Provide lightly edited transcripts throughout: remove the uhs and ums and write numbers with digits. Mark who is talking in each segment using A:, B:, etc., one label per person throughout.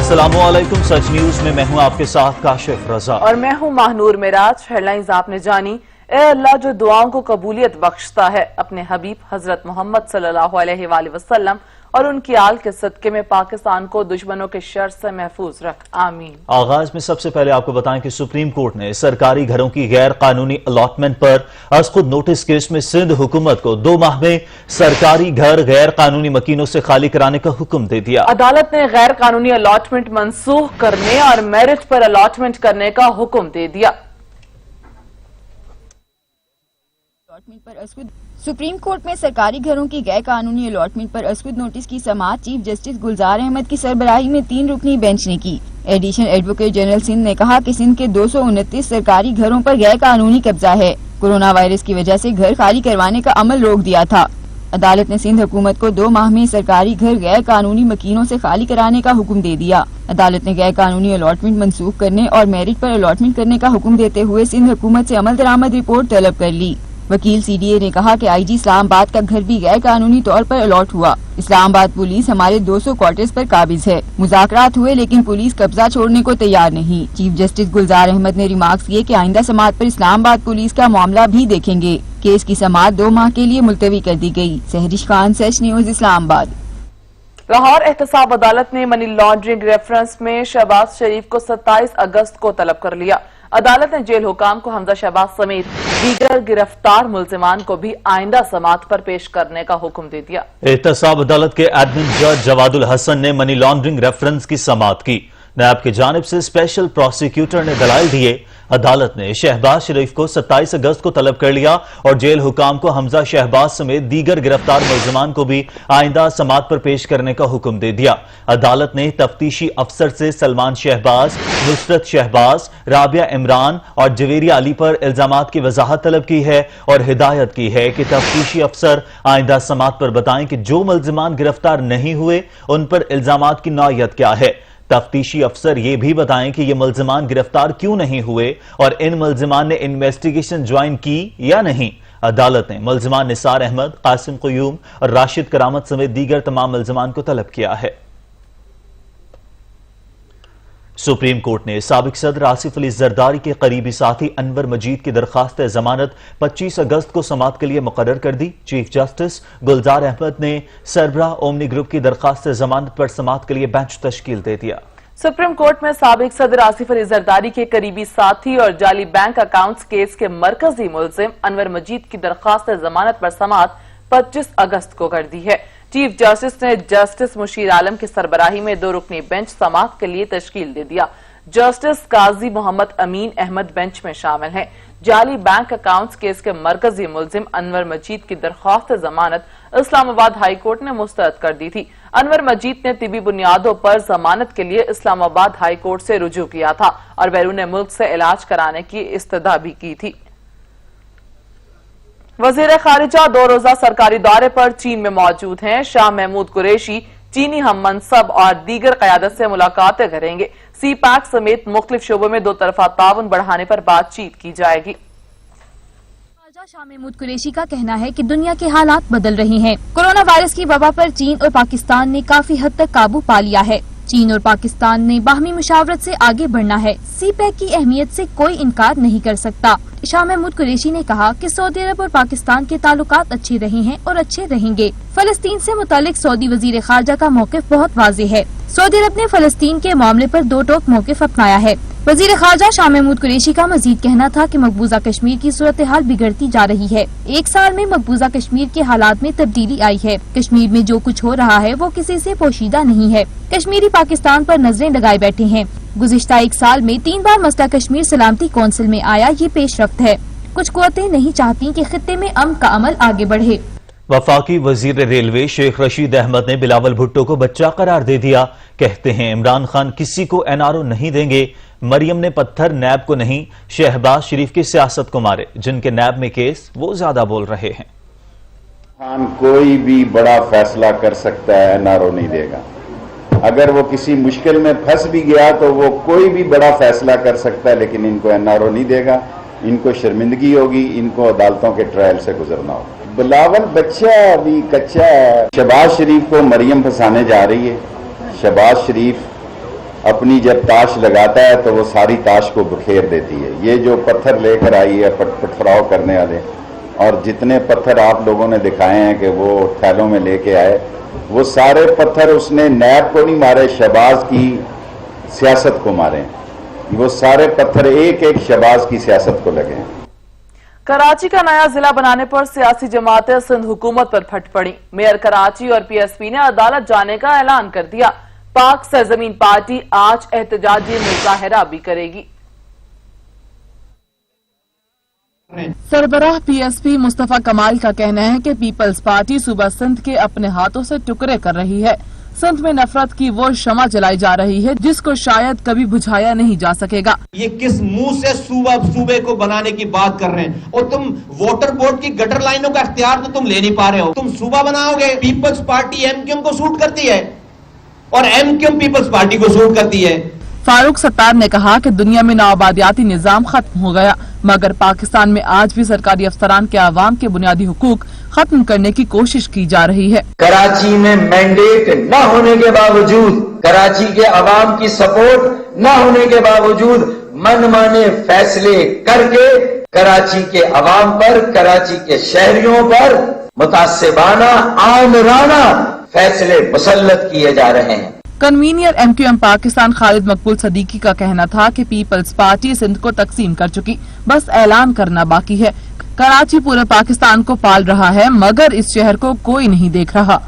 A: अस्सलामुअलैकुम। सच न्यूज में मैं हूं आपके साथ काशिफ रजा
B: और मैं हूं माहनूर मिराज। हेडलाइंस आपने जानी। ए अल्लाह जो दुआओं को कबूलियत बख्शता है, अपने हबीब हजरत मोहम्मद सल्लल्लाहु अलैहि वसल्लम और उनकी आल के सदके में पाकिस्तान को दुश्मनों के शर से महफूज रख, आमीन।
A: आगाज में सबसे पहले आपको बताएं कि सुप्रीम कोर्ट ने सरकारी घरों की गैर कानूनी अलॉटमेंट पर आज खुद नोटिस केस में सिंध हुकूमत को 2 माह में सरकारी घर गैर कानूनी मकीनों से खाली कराने का हुक्म दे दिया। अदालत
B: ने गैर कानूनी अलॉटमेंट मनसूख करने और मेरिट पर अलॉटमेंट करने का हुक्म दे दिया।
C: सुप्रीम कोर्ट में सरकारी घरों की गैर कानूनी अलॉटमेंट पर अस्कुद नोटिस की समाअत चीफ जस्टिस गुलजार अहमद की सरबराही में 3 रुकनी बेंच ने की। एडिशनल एडवोकेट जनरल सिंध ने कहा कि सिंध के 229 सरकारी घरों पर गैर कानूनी कब्जा है। कोरोना वायरस की वजह से घर खाली करवाने का अमल रोक दिया था। अदालत ने सिंध हुकूमत को 2 माह में सरकारी घर गैर कानूनी मकीनों से खाली कराने का हुक्म दे दिया। अदालत ने गैर कानूनी अलॉटमेंट मनसूख करने और मेरिट पर अलॉटमेंट करने का हुक्म देते हुए सिंध हुकूमत से अमल दरामद रिपोर्ट तलब कर ली। वकील सीडीए ने कहा कि आईजी इस्लामाबाद का घर भी गैर कानूनी तौर पर अलॉट हुआ। इस्लामाबाद पुलिस हमारे 200 क्वार्टर्स पर काबिज है। मुज़ाकरात हुए लेकिन पुलिस कब्जा छोड़ने को तैयार नहीं। चीफ जस्टिस गुलजार अहमद ने रिमार्क्स किए कि आइंदा समाअत पर इस्लामाबाद पुलिस का मामला भी देखेंगे। केस की समाअत 2 माह के लिए मुलतवी कर दी गई। सहरिश खान, सच न्यूज, इस्लामाबाद।
B: लाहौर एहतसाब अदालत ने मनी लॉन्ड्रिंग रेफरेंस में शहबाज शरीफ को 27 अगस्त को तलब कर लिया। अदालत ने जेल हुकाम को हमजा शहबाज समेत दीगर गिरफ्तार मुल्जिमान को भी आइंदा समाअत पर पेश करने का हुक्म दे दिया।
A: एहतसाब अदालत के एडमिन जज जवादुल हसन ने मनी लॉन्ड्रिंग रेफरेंस की समाअत की। नायब की जानिब से स्पेशल प्रोसिक्यूटर ने दलाइल दिए। अदालत ने शहबाज शरीफ को 27 अगस्त को तलब कर लिया और जेल हुकाम को हमजा शहबाज समेत दीगर गिरफ्तार मुल्जिमान को भी आइंदा समाअत पर पेश करने का हुक्म दे दिया। अदालत ने तफ्तीशी अफसर से सलमान शहबाज, नुसरत शहबाज, राबिया इमरान और जवेरिया अली पर इल्जामात की वजाहत तलब की है और हिदायत की है कि तफ्तीशी अफसर आइंदा समाअत पर बताएं कि जो मुल्जिमान गिरफ्तार नहीं हुए उन पर इल्जामात की नौयत क्या है। तफ्तीशी अफसर ये भी बताएं कि ये मुल्जिमान गिरफ्तार क्यों नहीं हुए और इन मुल्जिमान ने इन्वेस्टिगेशन ज्वाइन की या नहीं। अदालत ने मुल्जिमान निसार अहमद, कासिम क़ुयूम और राशिद करामत समेत दीगर तमाम मुल्जिमान को तलब किया है। सुप्रीम कोर्ट ने साबिक सदर आसिफ अली जरदारी के करीबी साथी अनवर मजीद की दरखास्त जमानत 25 अगस्त को समाअत के लिए मुकर्रर कर दी। चीफ जस्टिस गुलजार अहमद ने सरबराह ओमनी ग्रुप की दरखास्त जमानत पर समाअत के लिए बेंच तश्कील दे दिया।
B: सुप्रीम कोर्ट में साबिक सदर आसिफ अली जरदारी के करीबी साथी और जाली बैंक अकाउंट्स केस के मरकजी मुल्जिम अनवर मजीद की दरखास्त जमानत पर समाअत 25 अगस्त को कर दी है। चीफ जस्टिस ने जस्टिस मुशीर आलम की सरबराही में 2 रुकनी बेंच समाअत के लिए तश्कील दे दिया। जस्टिस काजी मोहम्मद अमीन अहमद बेंच में शामिल हैं। जाली बैंक अकाउंट्स केस के मरकजी मुल्जिम अनवर मजीद की दरख्वास्त जमानत इस्लामाबाद हाई कोर्ट ने मुस्तरद कर दी थी। अनवर मजीद ने तिबी बुनियादों पर जमानत के लिए इस्लामाबाद हाई कोर्ट से रुजू किया था और बैरून मुल्क से इलाज कराने की इस्तदा भी की थी। वजीर खारिजा 2 रोजा सरकारी दौरे पर चीन में मौजूद हैं। शाह महमूद कुरैशी चीनी हम मनसब और दीगर क़यादत से मुलाकातें करेंगे। सी पैक समेत मुख्तलिफ शोबों में 2 तरफा ताउन बढ़ाने पर बातचीत की जाएगी।
C: शाह महमूद कुरैशी का कहना है कि दुनिया के हालात बदल रहे हैं। कोरोना वायरस की वबा पर चीन और पाकिस्तान ने काफी हद तक काबू पा लिया है। चीन और पाकिस्तान ने बाहमी मुशावरत से आगे बढ़ना है। सी पैक की अहमियत से कोई इनकार नहीं कर सकता। शाह महमूद कुरैशी ने कहा कि सऊदी अरब और पाकिस्तान के ताल्लुकात अच्छे रहे हैं और अच्छे रहेंगे। फलस्तीन से मुतालिक सऊदी वजीर खारजा का मौक़िफ़ बहुत वाज़ेह है। सऊदी अरब ने फलस्तीन के मामले पर 2 टोक मौक़िफ़ अपनाया है। वजीर खारजा शाह महमूद कुरैशी का मजीद कहना था कि मकबूजा कश्मीर की सूरत हाल बिगड़ती जा रही है। 1 साल में मकबूजा कश्मीर के हालात में तब्दीली आई है। कश्मीर में जो कुछ हो रहा है वो किसी से पोशीदा नहीं है। कश्मीरी पाकिस्तान पर नजरें लगाए बैठे हैं। गुज़िश्ता 1 साल में 3 बार मसला कश्मीर सलामती कौंसिल में आया, ये पेशरफ्त है। कुछ कुव्वतें नहीं चाहती कि खित्ते में अमन का अमल आगे बढ़े।
A: वफाकी वजीर रेलवे शेख रशीद अहमद ने बिलावल भुट्टो को बच्चा करार दे दिया। कहते हैं इमरान खान किसी को एनआरओ नहीं देंगे। मरियम ने पत्थर नैब को नहीं, शहबाज शरीफ की सियासत को मारे। जिनके नैब में केस वो ज्यादा बोल रहे हैं।
D: खान कोई भी बड़ा फैसला कर सकता है, एनआरओ नहीं देगा। अगर वो किसी मुश्किल में फंस भी गया तो वो कोई भी बड़ा फैसला कर सकता है, लेकिन इनको एनआरओ नहीं देगा। इनको शर्मिंदगी होगी, इनको अदालतों के ट्रायल से गुजरना होगा। बिलावल बच्चा अभी कच्चा है। शहबाज शरीफ को मरियम फंसाने जा रही है। शहबाज शरीफ अपनी जब ताश लगाता है तो वो सारी ताश को बिखेर देती है। ये जो पत्थर लेकर आई है पटफराव करने वाले, और जितने पत्थर आप लोगों ने दिखाए हैं कि वो थैलों में लेके आए, वो सारे पत्थर उसने नैब को नहीं मारे, शहबाज की सियासत को मारे। वो सारे पत्थर एक एक शहबाज की सियासत को लगे हैं।
B: कराची का नया जिला बनाने पर सियासी जमातें सिंध हुकूमत पर फट पड़ी। मेयर कराची और पीएसपी ने अदालत जाने का ऐलान कर दिया। पाक सरजमीन पार्टी आज एहतजाजी मुजाहरा भी करेगी। सरबराह पीएसपी मुस्तफा कमाल का कहना है कि पीपल्स पार्टी सूबा सिंध के अपने हाथों से टुकड़े कर रही है। सिंध में नफरत की वो शमा जलाई जा रही है जिसको शायद कभी बुझाया नहीं जा सकेगा।
E: ये किस मुंह से सूबे को बनाने की बात कर रहे हैं, और तुम वोटर बोर्ड की गटर लाइनों का इख्तियार तो तुम ले नहीं पा रहे हो। तुम सूबा बनाओगे, पीपल्स पार्टी एमक्यूएम को सूट करती है और एमक्यूएम पीपल्स पार्टी को सूट करती है।
B: फारूक सत्तार ने कहा कि दुनिया में नौआबादियाती निजाम खत्म हो गया, मगर पाकिस्तान में आज भी सरकारी अफसरान के आवाम के बुनियादी हुकूक खत्म करने की कोशिश की जा रही है।
F: कराची में मैंडेट न होने के बावजूद, कराची के अवाम की सपोर्ट न होने के बावजूद मनमाने फैसले करके कराची के अवाम पर, कराची के शहरियों पर मुतासिबाना आमराना फैसले मुसल्लत किए जा रहे हैं।
B: कन्वीनियर एमक्यूएम पाकिस्तान खालिद मकबूल सदीकी का कहना था कि पीपल्स पार्टी सिंध को तकसीम कर चुकी, बस ऐलान करना बाकी है। कराची पूरे पाकिस्तान को पाल रहा है, मगर इस शहर को कोई नहीं देख रहा।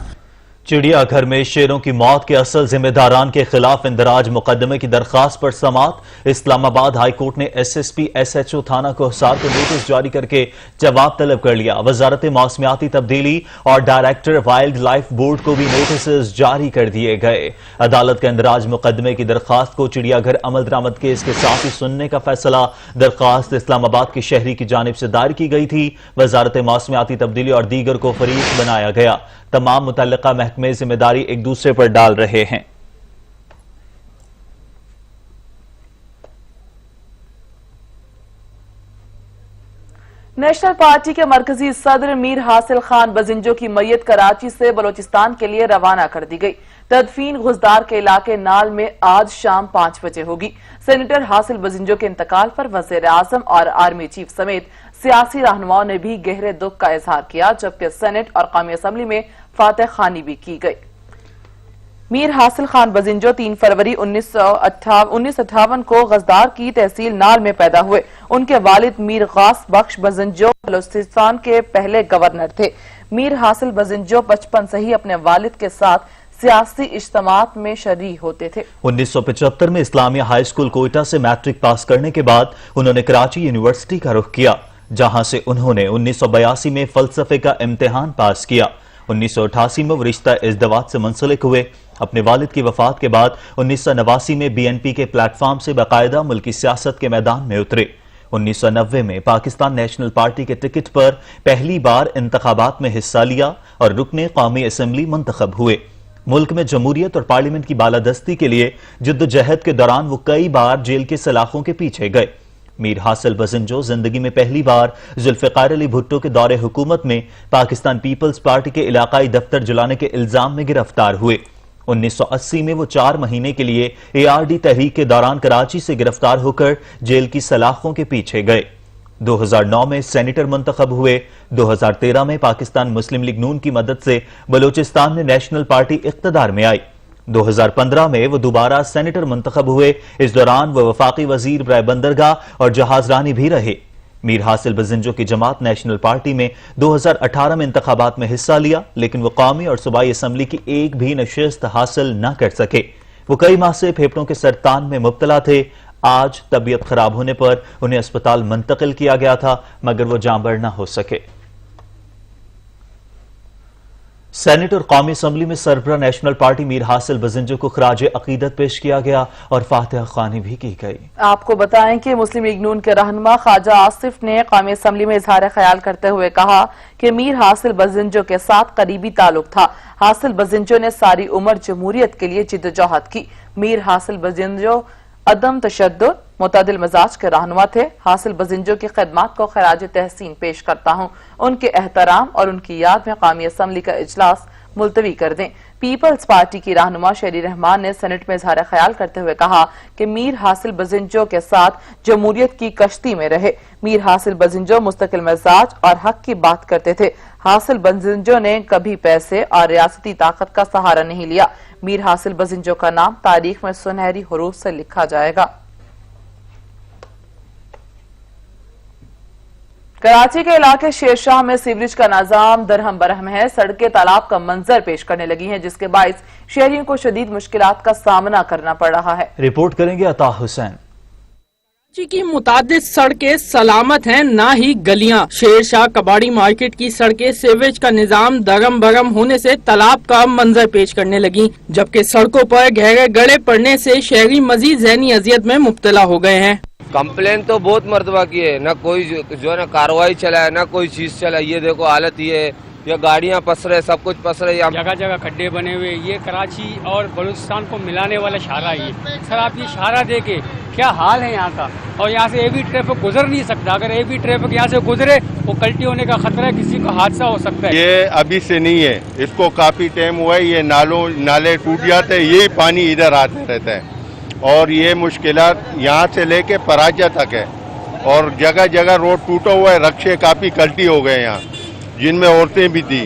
A: चिड़ियाघर में शेरों की मौत के असल जिम्मेदारान के खिलाफ इंदराज मुकदमे की दरखास्त पर समाअत। इस्लामाबाद हाई कोर्ट ने एसएसपी एसएचओ थाना को हिसार को नोटिस जारी करके जवाब तलब कर लिया। वजारत मौसमियाती तब्दीली और डायरेक्टर वाइल्ड लाइफ बोर्ड को भी नोटिस जारी कर दिए गए। अदालत के इंदराज मुकदमे की दरखास्त को चिड़ियाघर अमल दरामद केस के साथ ही सुनने का फैसला दरखास्त इस्लामाबाद की शहरी की जानिब से दायर की गई थी। वजारत मौसमियाती तब्दीली और दीगर को फरीक बनाया गया। तमाम मुतल्लिका महकमे जिम्मेदारी एक दूसरे पर डाल रहे हैं।
B: नेशनल पार्टी के मरकजी सदर मीर हासिल खान बजिंजो की मैयत कराची से बलोचिस्तान के लिए रवाना कर दी गई। तदफीन गुजदार के इलाके नाल में आज शाम 5 बजे होगी। सेनेटर हासिल बजिंजो के इंतकाल पर वजीर आजम और आर्मी चीफ समेत सियासी रहनुमाओं ने भी गहरे दुख का इजहार किया, जबकि सेनेट और कौमी असम्बली में फातह खानी भी की गई। मीर हासिल खान बजिंजो 3 फरवरी 1958 को गजदार की तहसील नाल में पैदा हुए। उनके वालिद मीर गास बख्श बजिंजो बलोचिस्तान के पहले गवर्नर थे। मीर हासिल बजिंजो बचपन से ही अपने वालिद के साथ सियासी इज्तिमात में शरीक होते थे।
A: 1975 में इस्लामिया हाई स्कूल कोयटा से मैट्रिक पास करने के बाद उन्होंने कराची यूनिवर्सिटी का रुख किया, जहां से उन्होंने 1982 में फलसफे का इम्तिहान पास किया। 1988 में वो रिश्ता इज़्दिवाज से मुंसलिक हुए। अपने वालिद की वफात के बाद 1989 में बीएनपी के प्लेटफॉर्म से बाकायदा मुल्की सियासत के मैदान में उतरे। 1990 में पाकिस्तान नेशनल पार्टी के टिकट पर पहली बार इंतखाबात में हिस्सा लिया और रुकने कौमी असम्बली मुंतखब हुए। मुल्क में जमहूरियत और पार्लियामेंट की बालादस्ती के लिए जिद्दोजहद के दौरान वो कई बार जेल के सलाखों के पीछे गए। मीर हासिल बजिंजो जिंदगी में पहली बार जुल्फिकार अली भुट्टो के दौरे हुकूमत में पाकिस्तान पीपल्स पार्टी के इलाकाई दफ्तर जलाने के इल्जाम में गिरफ्तार हुए। 1980 में वो 4 महीने के लिए एआरडी तहरीक के दौरान कराची से गिरफ्तार होकर जेल की सलाखों के पीछे गए। 2009 में सेनेटर मुंतखब हुए। 2013 में पाकिस्तान मुस्लिम लीग नून की मदद से बलूचिस्तान में नेशनल पार्टी इख्तिदार में आई। 2015 में वो दोबारा सेनेटर मुंतखब हुए। इस दौरान वो वफाकी वजीर बराए बंदरगाह और जहाजरानी भी रहे। मीर हासिल बजिंजो की जमात नेशनल पार्टी में 2018 में इंतखाबात में हिस्सा लिया, लेकिन वो कौमी और सूबाई असम्बली की एक भी नशिस्त हासिल न कर सके। वो कई माह से फेफड़ों के सरतान में मुब्तला थे। आज तबीयत खराब होने पर उन्हें अस्पताल मुंतकिल किया गया था, मगर वो जांबर न हो सके। सेनेट और कौमी असम्बली में सरबराह नेशनल पार्टी मीर हासिल बजिंजो को खराज अकीदत पेश किया गया और फातिहा ख्वानी भी की गई। आपको बताएं कि मुस्लिम लीग नून के रहनुमा ख्वाजा आसिफ ने कौमी असम्बली में इजहार ख्याल करते हुए कहा कि मीर हासिल बजिंजो के साथ करीबी ताल्लुक था। हासिल बजिंजो ने सारी उम्र जमहूरियत के लिए जिद्दोजहद की। मीर हासिल बजिंजो अदम तशद्दुद, मुतदिल मिजाज के रहनुमा थे। हासिल बजिंजो की खिदमत को खराज तहसीन पेश करता हूँ। उनके एहतराम और उनकी याद में कौमी असम्बली का इजलास मुलतवी कर दें।
B: پیپلز پارٹی کی رہنما شہری رحمان نے سینٹ میں اظہار خیال کرتے ہوئے کہا کہ میر حاصل بزنجو کے ساتھ جمہوریت کی کشتی میں رہے۔ میر حاصل بزنجو مستقل مزاج اور حق کی بات کرتے تھے۔ حاصل بزنجو نے کبھی پیسے اور ریاستی طاقت کا سہارا نہیں لیا۔ میر حاصل بزنجو کا نام تاریخ میں سنہری حروف سے لکھا جائے گا۔ کراچی کے علاقے شیر شاہ میں سیوریج کا نظام درہم برہم ہے۔ سڑکیں تالاب کا منظر پیش کرنے لگی ہیں، جس کے باعث شہریوں کو شدید مشکلات کا سامنا کرنا پڑ رہا ہے۔
A: رپورٹ کریں گے عطا حسین۔
G: کراچی کی متعدد سڑکیں سلامت ہیں، نہ ہی گلیاں۔ شیر شاہ کباڑی مارکیٹ کی سڑکیں سیوریج کا نظام درہم برہم ہونے سے تالاب کا منظر پیش کرنے لگیں، جبکہ سڑکوں پر گہرے گڑھے پڑنے سے شہری مزید ذہنی اذیت میں مبتلا ہو گئے ہیں۔
H: کمپلین تو بہت مرتبہ کی ہے، نہ کوئی جو ہے نا کارروائی چلا ہے، نہ کوئی چیز چلا۔ یہ دیکھو حالت یہ ہے، یہ گاڑیاں پس رہے، سب کچھ پس رہے،
I: جگہ جگہ کھڈے بنے ہوئے۔ یہ کراچی اور بلوچستان کو ملانے والا شاہراہ ہے۔ سر آپ یہ شاہراہ دیکھیں کیا حال ہے یہاں کا، اور یہاں سے ہیوی ٹریفک گزر نہیں سکتا۔ اگر ہیوی ٹریفک یہاں سے گزرے وہ کلٹی ہونے کا خطرہ ہے، کسی کو حادثہ ہو سکتا ہے۔
J: یہ ابھی سے نہیں ہے، اس کو کافی ٹائم ہوا ہے۔ یہ نالے ٹوٹ جاتے ہیں، یہی پانی ادھر آتا رہتا ہے، اور یہ مشکلات یہاں سے لے کے پراجہ تک ہے، اور جگہ جگہ روڈ ٹوٹا ہوا ہے۔ رکشے کافی کلٹی ہو گئے یہاں، جن میں عورتیں بھی تھیں،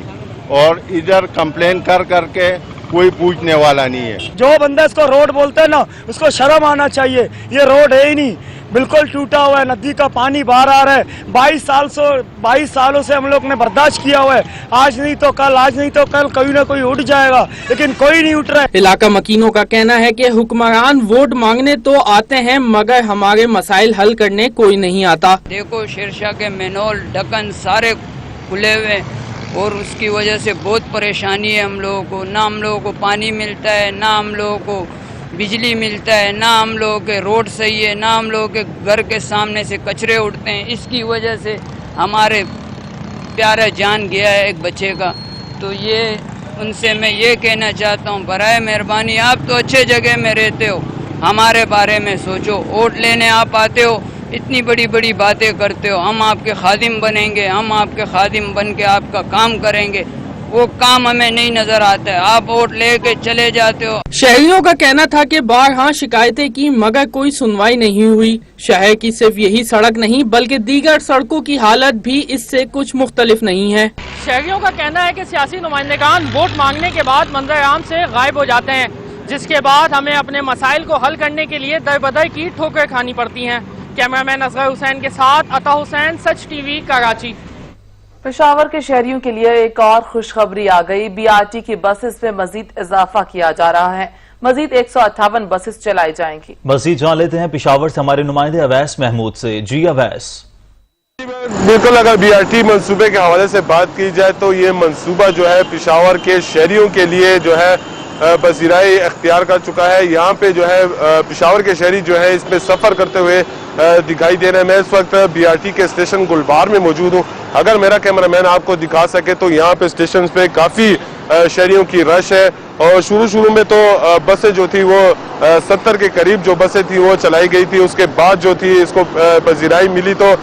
J: اور ادھر کمپلین کر کر کے کوئی پوچھنے والا نہیں ہے۔
K: جو بندہ اس کو روڈ بولتے ہیں نا، اس کو شرم آنا چاہیے۔ یہ روڈ ہے ہی نہیں، بالکل ٹوٹا ہوا ہے، ندی کا پانی باہر آ رہا ہے۔ 22 سالوں سے ہم لوگ نے برداشت کیا ہوا ہے۔ آج نہیں تو کل، آج نہیں تو کل کوئی نہ کوئی اٹھ جائے گا، لیکن کوئی نہیں اٹھ رہا ہے۔
G: علاقہ مکینوں کا کہنا ہے کہ حکمران ووٹ مانگنے تو آتے ہیں، مگر ہمارے مسائل حل کرنے کوئی نہیں آتا۔
L: دیکھو شیرشاہ کے مینول ڈکن سارے کھلے ہوئے، اور اس کی وجہ سے بہت پریشانی ہے ہم لوگوں کو۔ نہ ہم لوگوں کو پانی ملتا ہے، نہ ہم لوگوں کو بجلی ملتا ہے، نہ ہم لوگوں کے روڈ صحیح ہے، نہ ہم لوگوں کے گھر کے سامنے سے کچرے اٹھتے ہیں۔ اس کی وجہ سے ہمارے پیارا جان گیا ہے ایک بچے کا۔ تو یہ ان سے میں یہ کہنا چاہتا ہوں، برائے مہربانی آپ تو اچھے جگہ میں رہتے ہو، ہمارے بارے میں سوچو۔ ووٹ لینے آپ آتے ہو، اتنی بڑی بڑی باتیں کرتے ہو، ہم آپ کے خادم بنیں گے، ہم آپ کے خادم بن کے آپ کا کام کریں گے، وہ کام ہمیں نہیں نظر آتا ہے، آپ ووٹ لے کے چلے جاتے ہو۔
G: شہریوں کا کہنا تھا کہ بارہا شکایتیں کی مگر کوئی سنوائی نہیں ہوئی۔ شہر کی صرف یہی سڑک نہیں بلکہ دیگر سڑکوں کی حالت بھی اس سے کچھ مختلف نہیں ہے۔
M: شہریوں کا کہنا ہے کہ سیاسی نمائندگان ووٹ مانگنے کے بعد منظر عام سے غائب ہو جاتے ہیں، جس کے بعد ہمیں اپنے مسائل کو حل کرنے کے لیے در بدر کی ٹھوکریں کھانی پڑتی ہیں۔ کیمرامین اصغر حسین کے ساتھ عطا حسین، سچ ٹی وی، کراچی۔
B: پشاور کے شہریوں کے لیے ایک اور خوشخبری آ گئی۔ BRT کی بسز میں مزید اضافہ کیا جا رہا ہے، مزید 158 بسز چلائی جائیں گی۔
A: مزید جان لیتے ہیں پشاور سے ہمارے نمائندے اویس محمود سے۔ جی اویس۔
J: بالکل، اگر BRT منصوبے کے حوالے سے بات کی جائے تو یہ منصوبہ جو ہے پشاور کے شہریوں کے لیے جو ہے پذیرائی اختیار کر چکا ہے۔ یہاں پہ جو ہے پشاور کے شہری جو ہے اس میں سفر کرتے ہوئے دکھائی دے رہے ہیں۔ میں اس وقت BRT کے اسٹیشن گلبار میں موجود ہوں۔ اگر میرا کیمرہ مین آپ کو دکھا سکے تو یہاں پہ اسٹیشن پہ کافی شہریوں کی رش ہے، اور شروع میں تو بسیں جو تھی وہ 70 کے قریب جو بسیں تھی وہ چلائی گئی تھی۔ اس کے بعد جو تھی اس کو پذیرائی ملی تو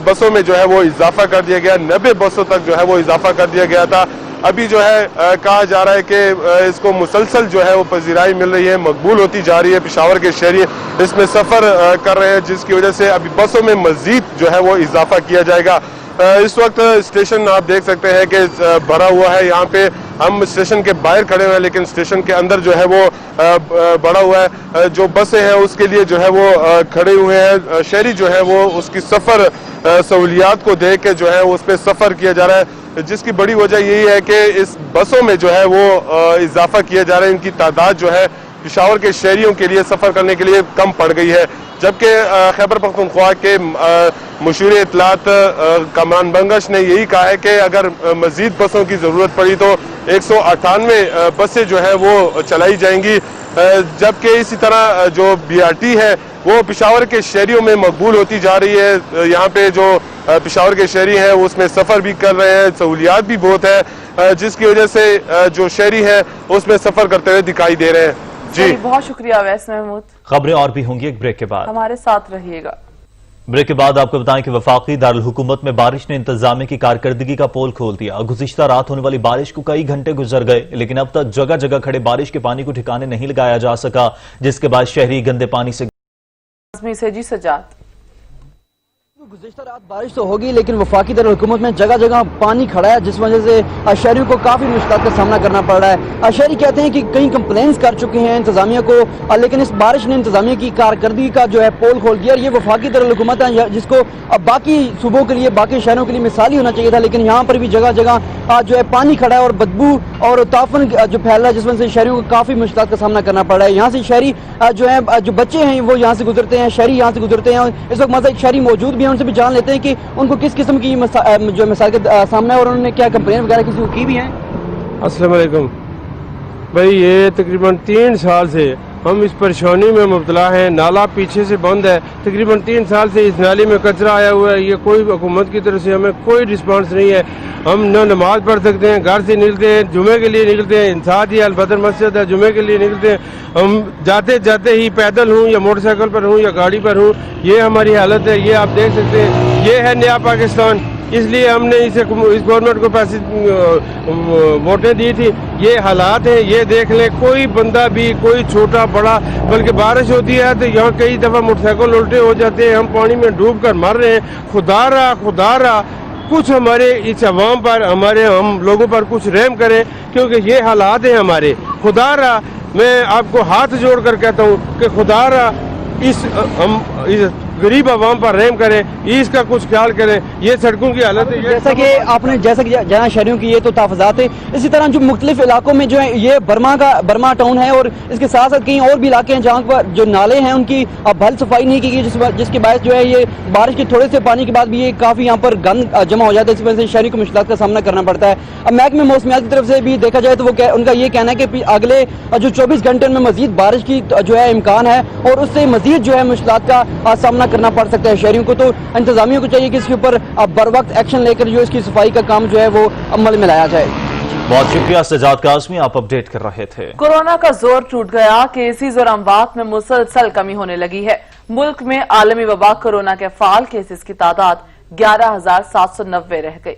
J: بسوں میں جو ہے وہ اضافہ کر دیا گیا، 90 بسوں تک جو ہے وہ اضافہ کر دیا گیا تھا۔ ابھی جو ہے کہا جا رہا ہے کہ اس کو مسلسل جو ہے وہ پذیرائی مل رہی ہے، مقبول ہوتی جا رہی ہے۔ پشاور کے شہری اس میں سفر کر رہے ہیں، جس کی وجہ سے ابھی بسوں میں مزید جو ہے وہ اضافہ کیا جائے گا۔ اس وقت اسٹیشن آپ دیکھ سکتے ہیں کہ بھرا ہوا ہے۔ یہاں پہ ہم اسٹیشن کے باہر کھڑے ہوئے ہیں، لیکن اسٹیشن کے اندر جو ہے وہ بڑا ہوا ہے۔ جو بسیں ہیں اس کے لیے جو ہے وہ کھڑے ہوئے ہیں۔ شہری جو ہے وہ اس کی سفر سہولیات کو دیکھ کے جو ہے اس پہ سفر کیا جا رہا ہے، جس کی بڑی وجہ یہی ہے کہ اس بسوں میں جو ہے وہ اضافہ کیا جا رہا ہے۔ ان کی تعداد جو ہے پشاور کے شہریوں کے لیے سفر کرنے کے لیے کم پڑ گئی ہے، جبکہ خیبر پختونخوا کے مشیر اطلاعات کامران بنگش نے یہی کہا ہے کہ اگر مزید بسوں کی ضرورت پڑی تو 198 بسیں جو ہے وہ چلائی جائیں گی، جبکہ اسی طرح جو BRT ہے وہ پشاور کے شہریوں میں مقبول ہوتی جا رہی ہے۔ یہاں پہ جو پشاور کے شہری ہیں وہ اس میں سفر بھی کر رہے ہیں، سہولیات بھی بہت ہے، جس کی وجہ سے جو شہری ہیں اس میں سفر کرتے ہوئے دکھائی دے رہے ہیں۔ جی
B: بہت شکریہ اویس محمود۔
A: خبریں اور بھی ہوں گی ایک بریک کے بعد،
B: ہمارے ساتھ رہیے گا۔
A: ब्रेक के बाद आपको बताएं कि वफाकी दारुल हुकूमत में बारिश ने इंतजामिया की कारकर्दगी का पोल खोल दिया। गुज़िश्ता रात होने वाली बारिश को कई घंटे गुजर गए, लेकिन अब तक जगह जगह खड़े बारिश के पानी को ठिकाने नहीं लगाया जा सका, जिसके बाद शहरी गंदे पानी से
B: जी सजाद।
N: गुज़िश्ता रात बारिश तो होगी, लेकिन वफाकी दारुल हुकूमत में जगह जगह पानी खड़ा है, जिस वजह से शहरियों को काफ़ी मुश्किल का सामना करना पड़ रहा है। शहरी कहते हैं कि कई कंप्लेंट्स कर चुके हैं इंतजामिया को, लेकिन इस बारिश ने इंतजामिया की कारकर्दगी का जो है पोल खोल दिया। ये वफाकी दारुल हुकूमत है जिसको अब बाकी सूबों के लिए, बाकी शहरों के लिए मिसाली होना चाहिए था, लेकिन यहाँ पर भी जगह जगह जो है पानी खड़ा है और बदबू और ताफन जो फैल रहा है, जिस वजह से शहरियों को काफ़ी मुश्किल का सामना करना पड़ रहा है। यहाँ से शहरी जो है, जो बच्चे हैं वो यहाँ से गुजरते हैं, शहरी यहाँ से गुजरते हैं। इस वक्त मज़ा एक शहरी मौजूद भी है, उनसे भी जान लेते हैं कि उनको किस किस्म की जो मिसाल का सामना है और उन्होंने क्या कंप्लेन वगैरह किसी को की भी है।
J: अस्सलाम वालेकुम भाई, ये तकरीबन 3 साल से हम इस परेशानी में मुब्तला हैं। नाला पीछे से बंद है, तकरीबन 3 साल से इस नाली में कचरा आया हुआ है। ये कोई हुकूमत की तरफ से हमें कोई रिस्पांस नहीं है। हम न नमाज पढ़ सकते हैं, घर से निकलते हैं, जुमे के लिए निकलते हैं, साथ ही अलबदर मस्जिद है, जुमे के लिए निकलते हैं। हम जाते जाते ही पैदल हूँ या मोटरसाइकिल पर हूँ या गाड़ी पर हूँ, ये हमारी हालत है। ये आप देख सकते हैं, ये है नया पाकिस्तान। इसलिए हमने इस गवर्नमेंट को पैसे वोटें दी थी। ये हालात हैं, ये देख लें। कोई बंदा भी, कोई छोटा बड़ा, बल्कि बारिश होती है तो यहाँ कई दफ़ा मोटरसाइकिल उल्टे हो जाते हैं, हम पानी में डूब कर मर रहे हैं। खुदा रहा कुछ हमारे इस अवाम पर, हम लोगों पर कुछ रहम करें, क्योंकि ये हालात हैं हमारे। खुदा रहा, मैं आपको हाथ जोड़ कर कहता हूँ कि खुदा रहा इस गरीब आवाम पर रहम करें, इसका कुछ ख्याल करें। ये सड़कों की हालत है,
N: जैसा कि आपने जहाँ शहरियों की ये तो तहफ़्फ़ुज़ात है, इसी तरह जो मुख्तलिफ इलाकों में जो है, ये बर्मा टाउन है और इसके साथ साथ कई और भी इलाके हैं जहाँ पर जो नाले हैं उनकी भल सफाई नहीं की गई, जिसके बायस जो है ये बारिश के थोड़े से पानी के बाद भी ये काफ़ी यहाँ पर गंद जमा हो जाता है। इस वजह से शहरी को मुश्किल का सामना करना पड़ता है। अब महकमे मौसमियात की तरफ से भी देखा जाए तो वो उनका ये कहना है कि अगले जो 24 घंटे में मजीद बारिश की जो है इम्कान है और उससे मजीद जो है मुश्किल का सामना करना पड़ सकता है शहरियों को। तो इंतजामिया को चाहिए कि इसके ऊपर बर वक्त एक्शन लेकर जो इसकी सफाई का काम जो है वो अमल में लाया जाए।
A: बहुत शुक्रिया सजाद काज़मी, आप अपडेट कर रहे थे।
B: कोरोना का जोर टूट गया, केसेस और अमवात में मुसलसल कमी होने लगी है। मुल्क में आलमी वबा कोरोना के फाल केसेस की तादाद 11,790 रह गई।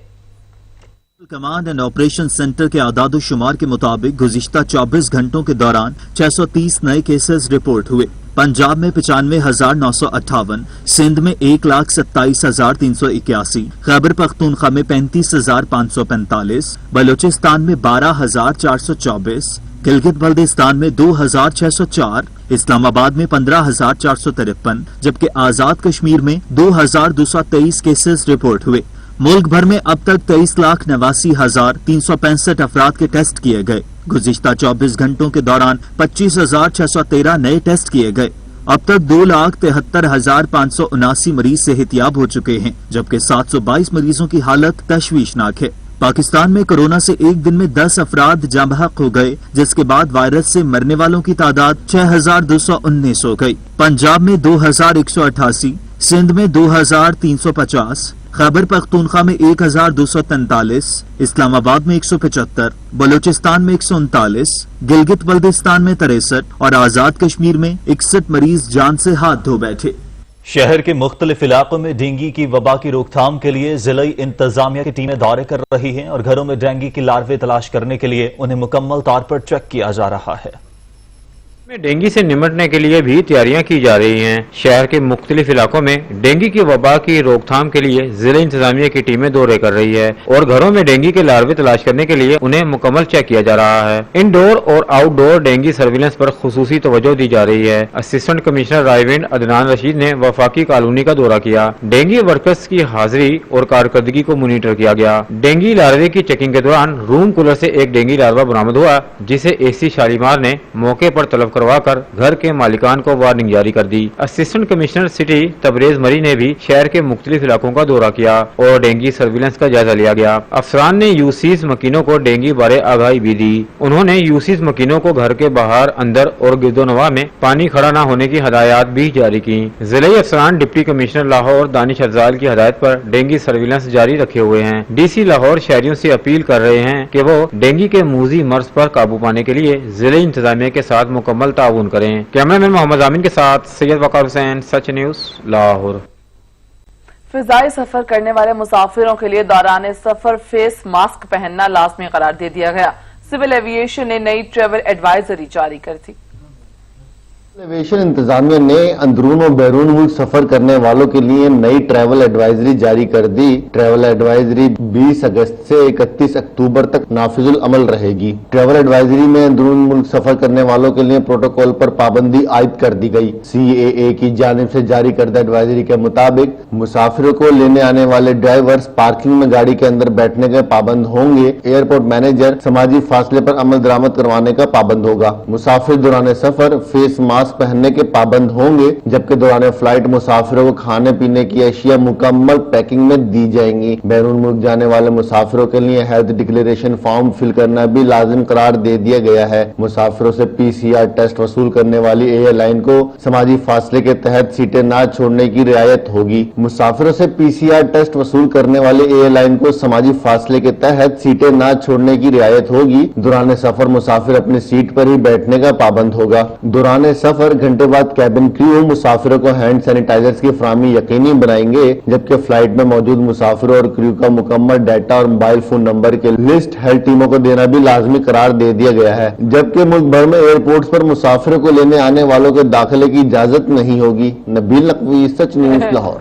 A: कमांड एंड ऑपरेशन सेंटर के आदाद शुमार के मुताबिक गुज़िश्ता 24 घंटों के दौरान 630 नए केसेस रिपोर्ट हुए। पंजाब में 95,958, सिंध में 1,27,381, खैबर पख्तूनख्वा में 35,545, बलोचिस्तान में 12,424, गिलगित बल्दिस्तान में 2,604, इस्लामाबाद में 15,453, जबकि आजाद कश्मीर में 2,223 केसेस रिपोर्ट हुए। मुल्क भर में अब तक 23,89,365 अफराद के टेस्ट किए गए। गुज़िश्ता 24 घंटों के दौरान 25,613 नए टेस्ट किए गए। अब तक 2,73,579 मरीज सेहतियाब हो चुके हैं, जबकि 722 मरीजों की हालत तशवीशनाक है। पाकिस्तान में कोरोना से एक दिन में 10 अफराद जाँ बहक हो गए, जिसके बाद वायरस से मरने वालों की तादाद 6,219 हो गई। पंजाब में 2,188, सिंध में 2,350, खैबर पख्तूनख्वा में 1,243, इस्लामाबाद में 175, बलोचिस्तान में 139, गिलगित बल्दिस्तान में 63 और आजाद कश्मीर में 61 मरीज जान से हाथ धो बैठे। शहर के मुख्तलिफ इलाकों में डेंगू की वबा की रोकथाम के लिए जिला इंतजामिया की टीमें दौरे कर रही हैं और घरों में डेंगू की लार्वे तलाश करने के लिए उन्हें मुकम्मल तौर पर चेक किया जा रहा है।
O: में डेंगू से निपटने के लिए भी तैयारियां की जा रही हैं। शहर के मुख्तलिफ इलाकों में डेंगू की वबा की रोकथाम के लिए जिला इंतजामिया की टीमें दौरे कर रही है और घरों में डेंगू के लार्वे तलाश करने के लिए उन्हें मुकम्मल चेक किया जा रहा है। इंडोर और आउटडोर डेंगू सर्विलेंस पर खुसूसी तवज्जो दी जा रही है। असिस्टेंट कमिश्नर रायविंड अदनान रशीद ने वफाकी कॉलोनी का दौरा किया। डेंगू वर्कर्स की हाजिरी और कारकर्दगी को मॉनिटर किया गया। डेंगू लार्वे की चेकिंग के दौरान रूम कूलर से एक डेंगू लार्वा बरामद हुआ, जिसे AC शालीमार ने मौके पर तलब करवाकर घर के मालिकान को वार्निंग जारी कर दी। असिस्टेंट कमिश्नर सिटी तबरेज मरी ने भी शहर के मुख्तलिफ इलाकों का दौरा किया और डेंगू सर्विलेंस का जायजा लिया गया। अफसरान ने यूसीज मकीनों को डेंगू बारे आगाही भी दी। उन्होंने यूसीज मकीनों को घर के बाहर, अंदर और गिरदोनवा में पानी खड़ा न होने की हदायत भी जारी की। जिले अफसरान डिप्टी कमिश्नर लाहौर दानिश अफजाल की हदायत पर डेंगू सर्विलेंस जारी रखे हुए हैं। DC लाहौर शहरियों से अपील कर रहे हैं कि वो डेंगू के मूजी मर्ज पर काबू पाने के लिए जिले इंतजामिया के साथ मुकम्मल ताउन करें। कैमरामैन मोहम्मद आमीन के साथ सैयद वकार हुसैन, सच न्यूज, लाहौर।
B: فضائی سفر کرنے والے مسافروں کے لیے دوران سفر فیس ماسک پہننا لازمی قرار دے دیا گیا۔ سول ایویشن نے نئی ٹریول ایڈوائزری جاری کر دی۔
P: ایویشن انتظامیہ نے اندرون و بیرون ملک سفر کرنے والوں کے لیے نئی ٹریول ایڈوائزری جاری کر دی۔ ٹریول ایڈوائزری 20 اگست سے 31 اکتوبر تک نافذ العمل رہے گی۔ ٹریول ایڈوائزری میں اندرون ملک سفر کرنے والوں کے لیے پروٹوکول پر پابندی عائد کر دی گئی۔ CAA کی جانب سے جاری کردہ ایڈوائزری کے مطابق مسافروں کو لینے آنے والے ڈرائیورز پارکنگ میں گاڑی کے اندر بیٹھنے کے پابند ہوں گے۔ ایئرپورٹ مینیجر سماجی فاصلے پر عمل درآمد کروانے کا پابند ہوگا۔ مسافر دوران سفر فیس ماسک پہننے کے پابند ہوں گے، جبکہ دوران فلائٹ مسافروں کو کھانے پینے کی اشیاء مکمل پیکنگ میں دی جائیں گی۔ بیرون ملک جانے والے مسافروں کے لیے ہیلتھ ڈکلیریشن فارم فل کرنا بھی لازم قرار دے دیا گیا ہے۔ مسافروں سے PCR ٹیسٹ وصول کرنے والی ایئر لائن کو سماجی فاصلے کے تحت سیٹیں نہ چھوڑنے کی رعایت ہوگی۔ مسافروں سے PCR ٹیسٹ وصول کرنے والی ایئر لائن کو سماجی فاصلے کے تحت سیٹیں نہ چھوڑنے کی رعایت ہوگی۔ دوران سفر مسافر اپنی سیٹ پر ہی بیٹھنے کا پابند ہوگا۔ دوران سفر گھنٹے بعد کیبن کریو مسافروں کو ہینڈ سینیٹائزرز کی فراہمی یقینی بنائیں گے، جبکہ فلائٹ میں موجود مسافروں اور کریو کا مکمل ڈیٹا اور موبائل فون نمبر کے لسٹ ہیلتھ ٹیموں کو دینا بھی لازمی قرار دے دیا گیا ہے، جبکہ ملک بھر میں ایئرپورٹس پر مسافروں کو لینے آنے والوں کے داخلے کی اجازت نہیں ہوگی۔ نبیل نقوی، سچ نیوز، لاہور۔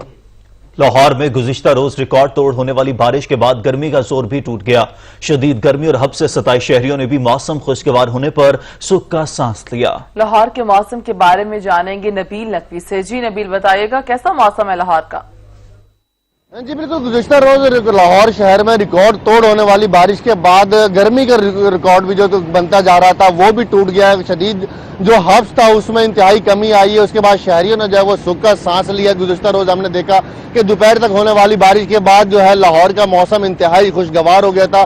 A: لاہور میں گزشتہ روز ریکارڈ توڑ ہونے والی بارش کے بعد گرمی کا زور بھی ٹوٹ گیا۔ شدید گرمی اور ہب سے ستائے شہریوں نے بھی موسم خوشگوار ہونے پر سکھ کا سانس لیا۔
B: لاہور کے موسم کے بارے میں جانیں گے نبیل نقوی سے۔ جی نبیل، بتائیے گا کیسا موسم ہے لاہور کا؟
Q: جی بالکل، گزشتہ روز لاہور شہر میں ریکارڈ توڑ ہونے والی بارش کے بعد گرمی کا ریکارڈ بھی جو بنتا جا رہا تھا وہ بھی ٹوٹ گیا ہے۔ شدید جو ہفس تھا اس میں انتہائی کمی آئی ہے، اس کے بعد شہریوں نے جو ہے وہ سکھ کا سانس لیا۔ گزشتہ روز ہم نے دیکھا کہ دوپہر تک ہونے والی بارش کے بعد جو ہے لاہور کا موسم انتہائی خوشگوار ہو گیا تھا۔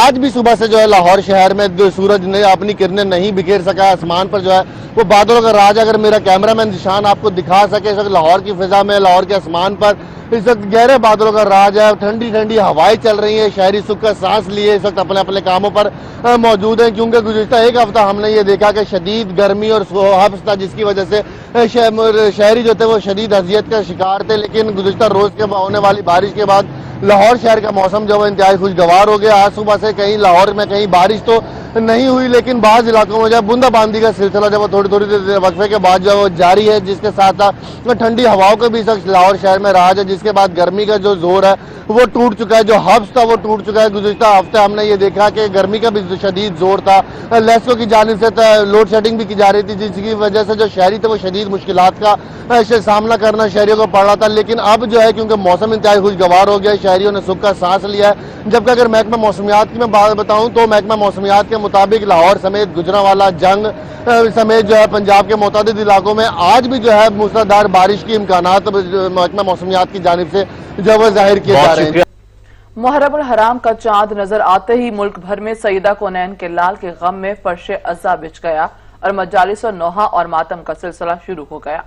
Q: آج بھی صبح سے جو ہے لاہور شہر میں سورج نے اپنی کرنیں نہیں بکھیر سکا، آسمان پر جو ہے وہ بادلوں کا راج۔ اگر میرا کیمرہ مین نشان آپ کو دکھا سکے، اس وقت لاہور کی فضا میں، لاہور کے آسمان پر اس وقت گہرے بادلوں کا راج ہے، ٹھنڈی ٹھنڈی ہوائیں چل رہی ہیں۔ شہری سکھ کا سانس لیے اس وقت اپنے اپنے کاموں پر موجود ہیں، کیونکہ گزشتہ ایک ہفتہ ہم نے یہ دیکھا کہ شدید گرمی اور ہبس تھا، جس کی وجہ سے شہری جو تھے وہ شدید اذیت کا شکار تھے۔ لیکن گزشتہ روز کے ہونے والی بارش کے بعد لاہور شہر کا موسم جو ہے انتہائی خوشگوار ہو گیا۔ آج صبح سے کہیں لاہور میں کہیں بارش تو نہیں ہوئی، لیکن بعض علاقوں میں جو ہے بوندا باندی کا سلسلہ جو ہے تھوڑی تھوڑی وقفے کے بعد جو ہے وہ جاری ہے، جس کے ساتھ ٹھنڈی ہواؤں کے بھی اس وقت لاہور شہر میں راج ہے، جس کے بعد گرمی کا جو زور ہے وہ ٹوٹ چکا ہے، جو ہبس تھا وہ ٹوٹ چکا ہے۔ گزشتہ ہفتے ہم نے یہ دیکھا کہ گرمی کا بھی شدید زور تھا، لیسو کی جانب سے لوڈ شیڈنگ بھی کی جا رہی تھی، جس کی وجہ سے جو شہری تھے وہ شدید مشکلات کا سامنا کرنا شہریوں کو پڑ رہا تھا۔ لیکن اب جو ہے کیونکہ موسم انتہائی خوشگوار ہو گیا، شہریوں نے سکھ کا سانس لیا ہے۔ جبکہ اگر محکمہ موسمیات کی میں بات بتاؤں تو محکمہ موسمیات کے مطابق لاہور سمیت گجرانوالہ، جنگ سمیت جو ہے پنجاب کے متعدد علاقوں میں آج بھی جو ہے موسلادھار بارش کے امکانات محکمہ موسمیات کی جانب سے جو وہ ظاہر کیے جا رہے ہیں۔
B: محرم الحرام کا چاند نظر آتے ہی ملک بھر میں سیدہ کونین کے لال کے غم میں فرش عزا بچھ گیا اور مجالس و نوحہ اور ماتم کا سلسلہ شروع ہو گیا۔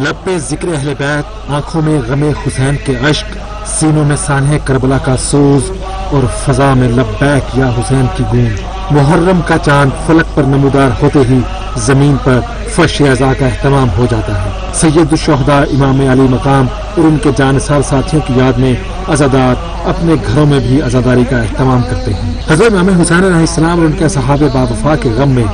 R: لب پہ ذکر اہل بیت، آنکھوں میں غم حسین کے اشک، سینوں میں سانحہ کربلا کا سوز اور فضا میں لبیک یا حسین کی گونج۔ محرم کا چاند فلک پر نمودار ہوتے ہی زمین پر فرش عزا کا اہتمام ہو جاتا ہے۔ سید الشہداء امام علی مقام اور ان کے جانثار ساتھیوں کی یاد میں عزادار اپنے گھروں میں بھی عزاداری کا اہتمام کرتے ہیں۔ حضرت امام حسین علیہ السلام اور ان کے صحابہ باوفا کے غم میں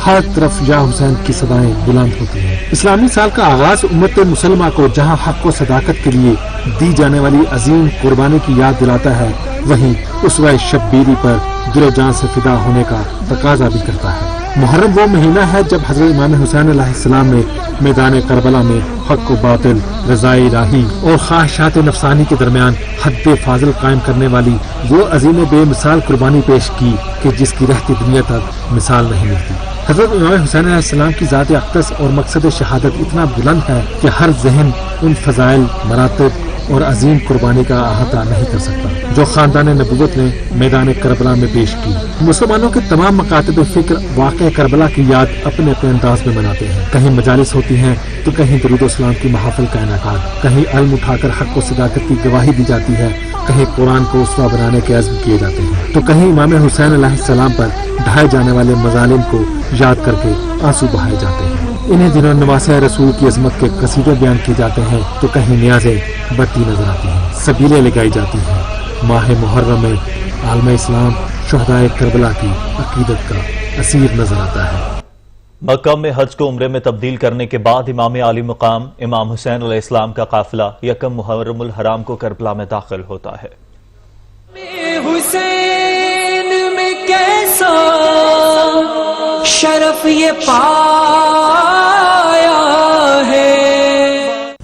R: ہر طرف یا حسین کی صدائیں بلند ہوتی ہیں۔ اسلامی سال کا آغاز امت مسلمہ کو جہاں حق و صداقت کے لیے دی جانے والی عظیم قربانی کی یاد دلاتا ہے، وہیں اسوہ شبیری پر دل و جان سے فدا ہونے کا تقاضا بھی کرتا ہے۔ محرم وہ مہینہ ہے جب حضرت امام حسین علیہ السلام نے میدان کربلا میں حق و باطل، رضائے الہی اور خواہشات نفسانی کے درمیان حد فاضل قائم کرنے والی وہ عظیم بے مثال قربانی پیش کی کہ جس کی رہتی دنیا تک مثال نہیں ملتی۔ حضرت امام حسین علیہ السلام کی ذات اقدس اور مقصد شہادت اتنا بلند ہے کہ ہر ذہن ان فضائل، مراتب اور عظیم قربانی کا احاطہ نہیں کر سکتا جو خاندان نبوت نے میدان کربلا میں پیش کی۔ مسلمانوں کے تمام مکاتب فکر واقعہ کربلا کی یاد اپنے اپنے انداز میں مناتے ہیں۔ کہیں مجالس ہوتی ہیں تو کہیں درود و سلام کی محافل کا انعقاد، کہیں علم اٹھا کر حق و صداقت کی گواہی دی جاتی ہے कहीं कुरान को उसवा बनाने के अज़्म किए जाते हैं, तो कहीं इमाम हुसैन अलैहिस्सलाम पर ढाए जाने वाले मजालिम को याद करके आंसू बहाए जाते हैं। इन्हीं दिनों नवासे रसूल की अजमत के कसीदे बयान किए जाते हैं, तो कहीं न्याज़ें बढ़ती नजर आती हैं, सबीलें लगाई जाती हैं। माह मुहर्रम में आलम इस्लाम शुहदाए करबला की अकीदत का असीर नजर आता है।
A: मक्का में हज को उम्रे में तब्दील करने के बाद इमाम आली मुकाम इमाम हुसैन अलैहिस्सलाम का काफिला यकम मुहर्रमुल हराम को करबला में दाखिल होता है।
S: हुसैन में कैसा शरफ ये पाया है।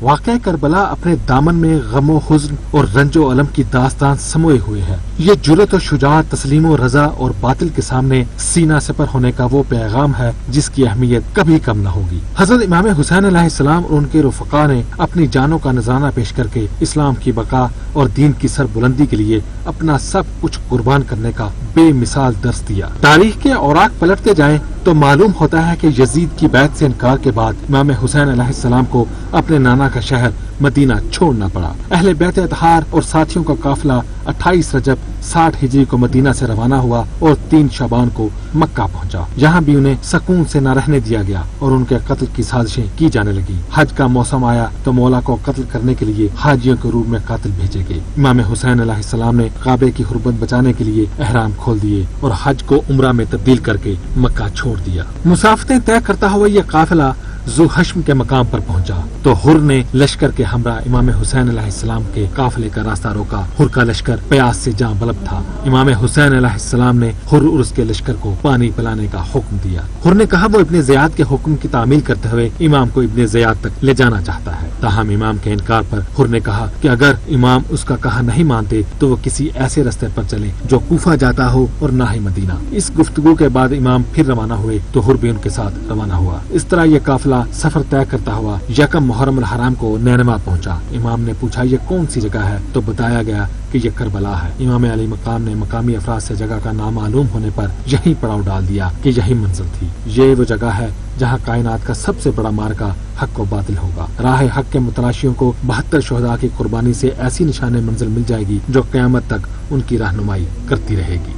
R: वाक़या करबला अपने दामन में गमो हुज़्न और रंजो अलम की दास्तान समोए हुए है। ये जुर्रत और शुजाअत, तस्लीम और रजा और बातिल के सामने सीना सपर होने का वो पैगाम है जिसकी अहमियत कभी कम न होगी। हजरत इमाम हुसैन अलैहिस्सलाम और उनके रुफ़क़ा ने अपनी जानों का नजराना पेश करके इस्लाम की बका और दीन की सरबुलंदी के लिए अपना सब कुछ कुर्बान करने का बेमिसाल दर्स दिया। तारीख के औराक पलटते जाएं तो मालूम होता है कि यजीद की बैत से इनकार के बाद इमाम हुसैन अलैहिस्सलाम को अपने नाना का शहर मदीना छोड़ना पड़ा। अहले बैत अतहार और साथियों का काफिला 28 रजब 60 हिजरी को मदीना से रवाना हुआ और 3 शबान को मक्का पहुंचा। यहाँ भी उन्हें सुकून से न रहने दिया गया और उनके कत्ल की साजिशें की जाने लगी। हज का मौसम आया तो मौला को कत्ल करने के लिए हाजियों के रूप में कातिल भेजे गए। इमाम हुसैन अलैहिस्सलाम ने काबे की हुर्बत बचाने के लिए एहराम खोल दिए और हज को उम्रा में तब्दील करके मक्का छोड़ दिया। मुसाफतें तय करता हुआ यह काफिला ज़ुहश्म के मकाम पर पहुंचा तो हुर ने लश्कर के हमरा इमाम हुसैन अलैहिस्सलाम के काफिले का रास्ता रोका। हुर का लश्कर प्यास से जां बलब था। इमाम हुसैन अलैहिस्सलाम ने हुर और उसके लश्कर को पानी पिलाने का हुक्म दिया। हुर ने कहा वो इब्ने ज़ियाद के हुक्म की तामील करते हुए इमाम को इब्ने ज़ियाद तक ले जाना चाहता है। ताहम इमाम के इनकार पर हुर ने कहा कि अगर इमाम उसका कहा नहीं मानते तो वो किसी ऐसे रास्ते पर चले जो कूफा जाता हो और ना ही मदीना। इस गुफ्तगू के बाद इमाम फिर रवाना हुए तो हुर भी उनके साथ रवाना हुआ। इस तरह यह काफिला सफर तय करता हुआ यकम मुहर्रम हराम को नैनवा पहुंचा। इमाम ने पूछा ये कौन सी जगह है तो बताया गया कि यह करबला है। इमाम अली मकाम ने मकामी अफराद से जगह का नाम मालूम होने पर यही पड़ाव डाल दिया कि यही मंजिल थी। ये वो जगह है जहाँ कायनात का सबसे बड़ा मार्का हक को बातिल होगा। राह हक के मुतलाशियों को 72 शुहदा की कुर्बानी से ऐसी निशाने मंजिल मिल जाएगी जो क़यामत तक उनकी रहनुमाई करती रहेगी।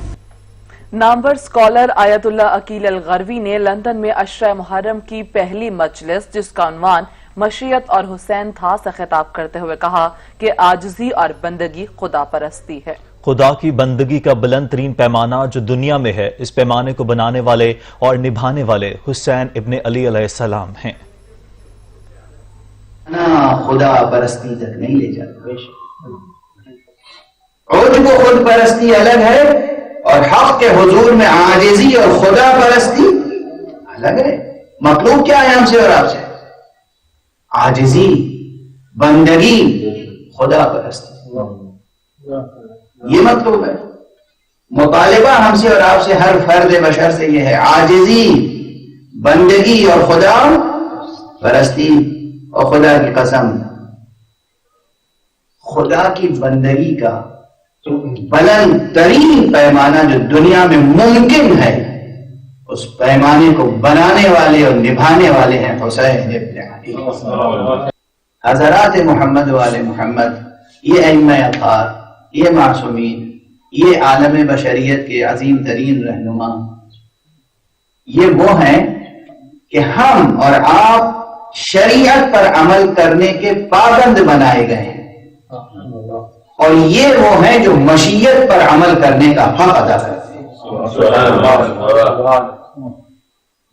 B: नामवर स्कॉलर आयतुल्लाह अकील अल-गरवी ने लंदन में अशरा मुहर्रम की पहली मजलिस जिसका उन्वान मशीयत और हुसैन था से खिताब करते हुए कहा कि आजिज़ी और बंदगी खुदा परस्ती है।
A: खुदा की बंदगी का बुलंद तरीन पैमाना जो दुनिया में है, इस पैमाने को बनाने वाले और निभाने वाले हुसैन इब्ने अली अलैहिस्सलाम हैं।
F: खुदा परस्ती तक नहीं ले जाता। खुद परस्ती अलग है और हक के हुजूर में आजिज़ी और खुदा परस्ती अलग है। मतलूब क्या है हमसे और आपसे? आजिज़ी, बंदगी, खुदा परस्ती, ये मतलब है। मुतालिबा हमसे और आपसे हर फर्द बशर से ये है आजिज़ी, बंदगी और खुदा परस्ती। और खुदा की कसम, खुदा की बंदगी का बुलंद तरीन पैमाना जो दुनिया में मुमकिन है, उस पैमाने को बनाने वाले और निभाने वाले हैं हुसैन इब्ने अली। हज़रात मोहम्मद वाले मोहम्मद, ये अइम्मा अतार, ये मासूमीन, ये आलम बशरियत के अजीम तरीन रहनुमा, ये वो हैं कि हम और आप शरीयत पर अमल करने के पाबंद बनाए गए हैं और ये वो हैं जो मशीयत पर अमल करने का हक अदा करते हैं।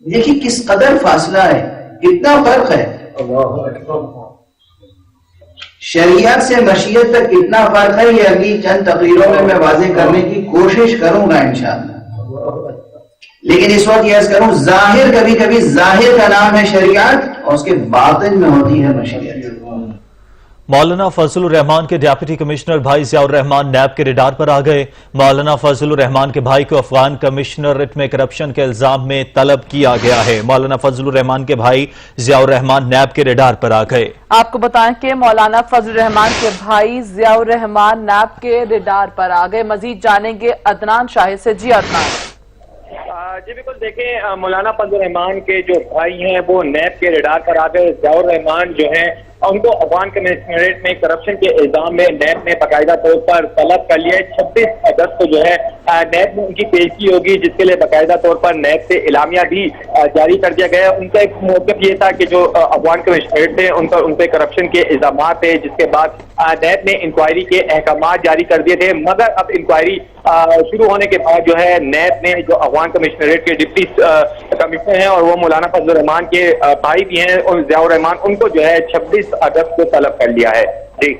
F: देखिए किस कदर फासला है, कितना फर्क है। शरीयत से मशीयत तक कितना फर्क है, ये अगली चंद तकरीरों में मैं वाज़ेह करने की कोशिश करूंगा इंशाअल्लाह। लेकिन इस वक्त यह करूं, जाहिर कभी कभी जाहिर का नाम है शरीयत और उसके बातिन में होती है मशीयत।
A: मौलाना फजलुर रहमान के डिप्टी कमिश्नर भाई जियाउर रहमान नैब के रडार पर आ गए। मौलाना फजलुर रहमान के भाई को अफगान कमिश्नरेट में करप्शन के इल्जाम में तलब किया गया है। मौलाना फजलुर रहमान के भाई जियाउर रहमान नैब के रडार पर आ गए।
B: आपको बताएं कि मौलाना फजलुर रहमान के भाई जियाउर रहमान नैब के रडार पर आ गए। मजीद जानेंगे अदनान शाहिद से। जी अदनान।
T: जी बिल्कुल, देखें मौलाना फजलुर रहमान के जो भाई हैं वो नैब के रडार पर आ गए। जियाउर रहमान जो हैं उनको अफगान कमिश्नरेट में करप्शन के इल्जाम में नैब ने बाकायदा तौर पर तलब कर लिया है। 26 अगस्त को जो है नैब में उनकी पेशी होगी, जिसके लिए बाकायदा तौर पर नैब से इलामिया भी जारी कर दिया गया है। उनका एक मौक़िफ़ ये था कि जो अफगान कमिश्नरेट थे उन पर करप्शन के इल्जाम थे, जिसके बाद नैब ने इंक्वायरी के अहकामात जारी कर दिए थे। मगर अब इंक्वायरी शुरू होने के बाद जो है नैब ने जो अफगान कमिश्नरेट के डिप्टी कमिश्नर हैं और वो मौलाना फजल रहमान के भाई भी हैं और ज़ियाउर रहमान, उनको जो है 26 अगस्त को तलब कर लिया है। जी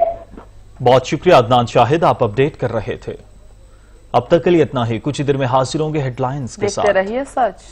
A: बहुत शुक्रिया अदनान शाहिद, आप अपडेट कर रहे थे। अब तक के लिए इतना ही, कुछ ही देर में हाजिर होंगे हेडलाइंस के साथ।
B: देखते रहिए सच।